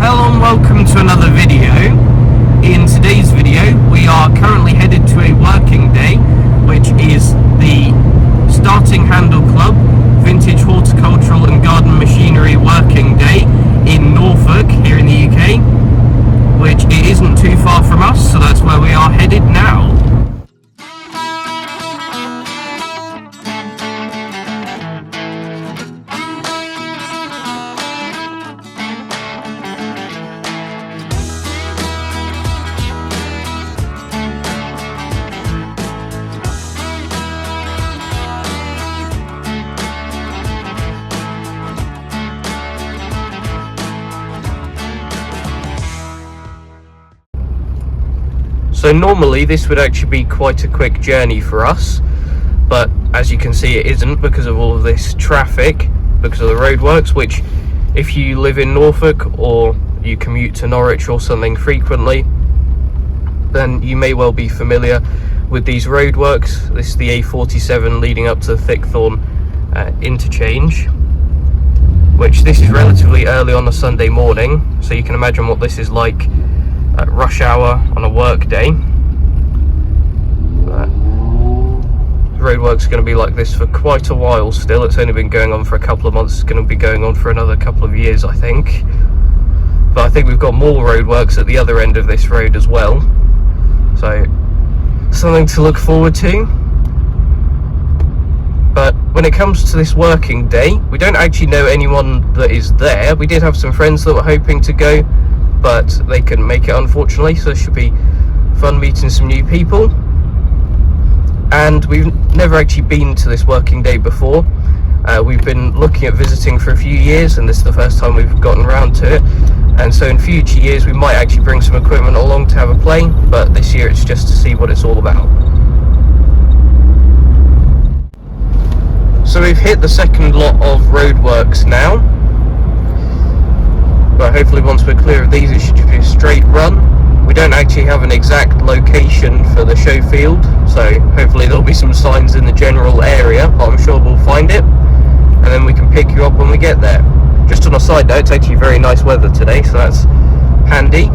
Hello and welcome to another video. In today's video we are currently headed to a working day, which is the Starting Handle Club Vintage Horticultural and Garden Machinery Working Day in Norfolk here in the UK, which it isn't too far from us, so that's where we are headed now. So normally this would actually be quite a quick journey for us, but as you can see it isn't, because of all of this traffic, because of the roadworks, which if you live in Norfolk or you commute to Norwich or something frequently, then you may well be familiar with these roadworks. This is the A47 leading up to the Thickthorn interchange, which this is relatively early on a Sunday morning, so you can imagine what this is like at rush hour on a work day. The roadworks are going to be like this for quite a while still. It's only been going on for a couple of months. It's going to be going on for another couple of years, I think. But I think we've got more roadworks at the other end of this road as well, so something to look forward to. But when it comes to this working day, we don't actually know anyone that is there. We did have some friends that were hoping to go, but they couldn't make it, unfortunately, so it should be fun meeting some new people. And we've never actually been to this working day before. We've been looking at visiting for a few years, and this is the first time we've gotten around to it. And so in future years we might actually bring some equipment along to have a play, but this year it's just to see what it's all about. So we've hit the second lot of roadworks now, but hopefully once we're clear of these it should just be a straight run. We don't actually have an exact location for the show field, so hopefully there'll be some signs in the general area, but I'm sure we'll find it, and then we can pick you up when we get there. Just on a side note, it's actually very nice weather today, so that's handy.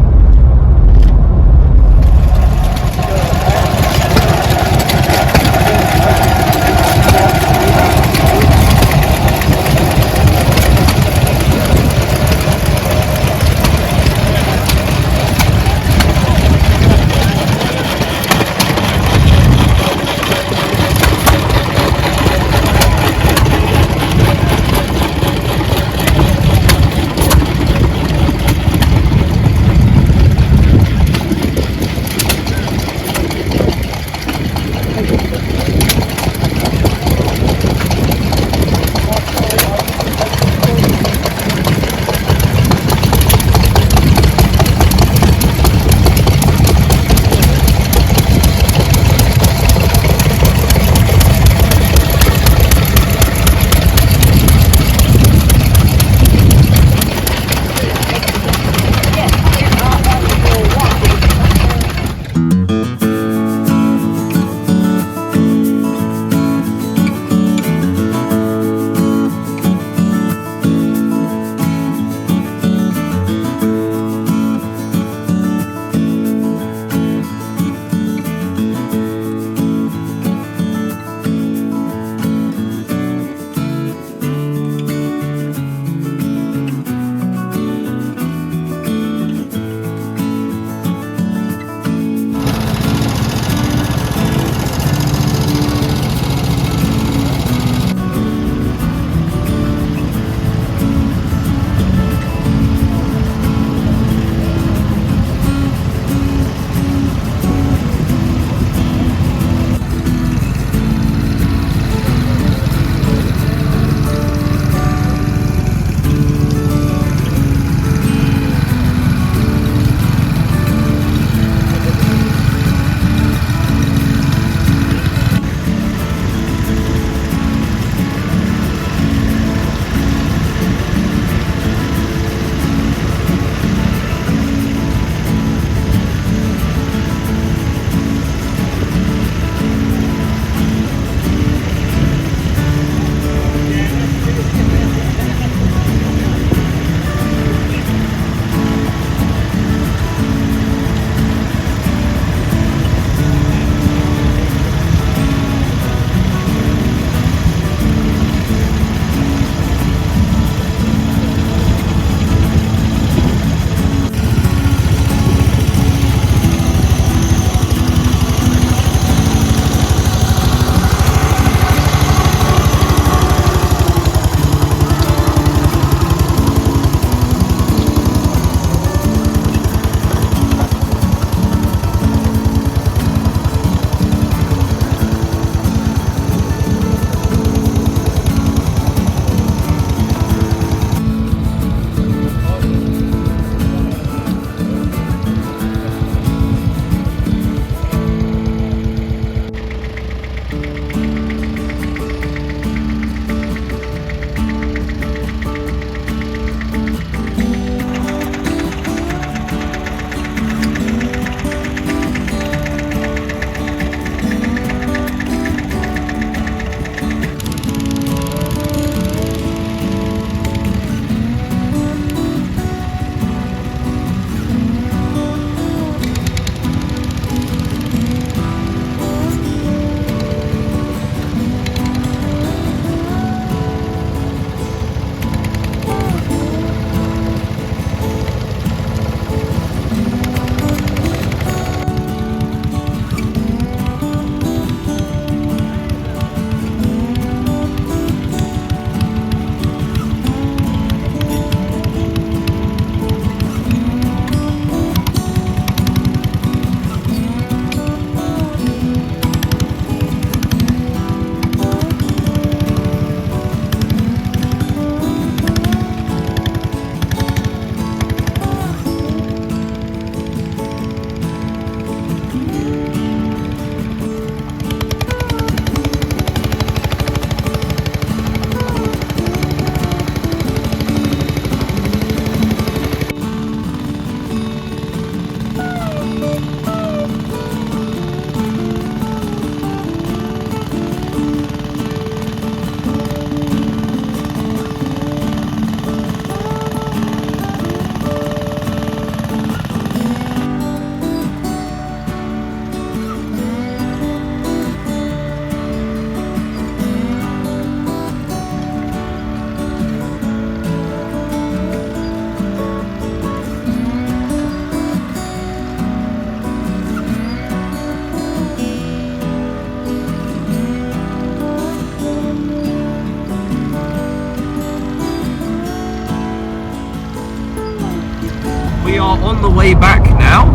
We are on the way back now,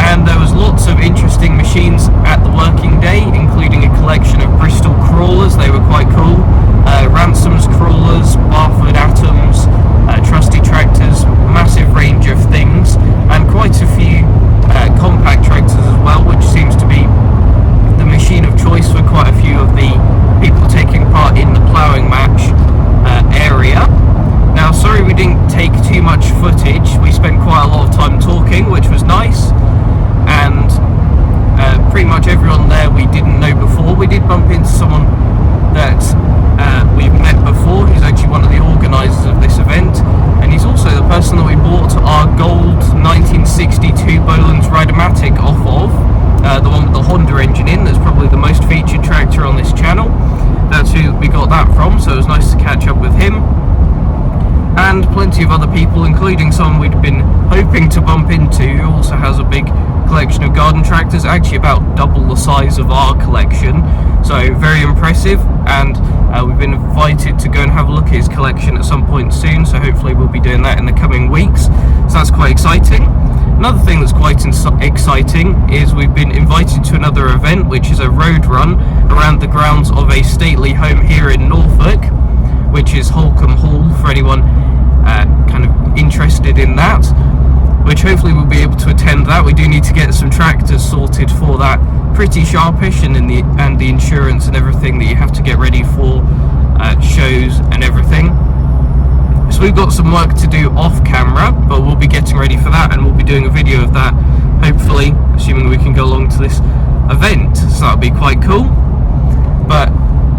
and there was lots of interesting machines at the working day, including a collection of Bristol crawlers. They were quite cool. Ransom's crawlers, Barford Atoms, trusty tractors, massive range of things, and quite a few compact tractors as well, which seems to be the machine of choice for quite a few of the people taking part in the ploughing match area. Now, sorry we didn't take too much footage. We spent quite a lot of time talking, which was nice, and pretty much everyone there we didn't know before. We did bump into someone that we've met before. He's actually one of the organisers of this event, and he's also the person that we bought our gold 1962 Boland's Ride-a-matic off of, the one with the Honda engine in. That's probably the most featured tractor on this channel. That's who we got that from, so it was nice to catch up with him. And plenty of other people, including someone we'd been hoping to bump into, who also has a big collection of garden tractors, actually about double the size of our collection, so very impressive. And we've been invited to go and have a look at his collection at some point soon, so hopefully we'll be doing that in the coming weeks, so that's quite exciting. Another thing that's quite exciting is we've been invited to another event, which is a road run around the grounds of a stately home here in Norfolk, which is Holcombe Hall, for anyone kind of interested in that, which hopefully we'll be able to attend that. We do need to get some tractors sorted for that, pretty sharpish, and the insurance and everything that you have to get ready for shows and everything. So we've got some work to do off camera, but we'll be getting ready for that, and we'll be doing a video of that, hopefully, assuming we can go along to this event, so that'll be quite cool. But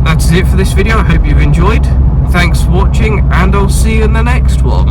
that's it for this video. I hope you've enjoyed. Thanks for watching, and I'll see you in the next one.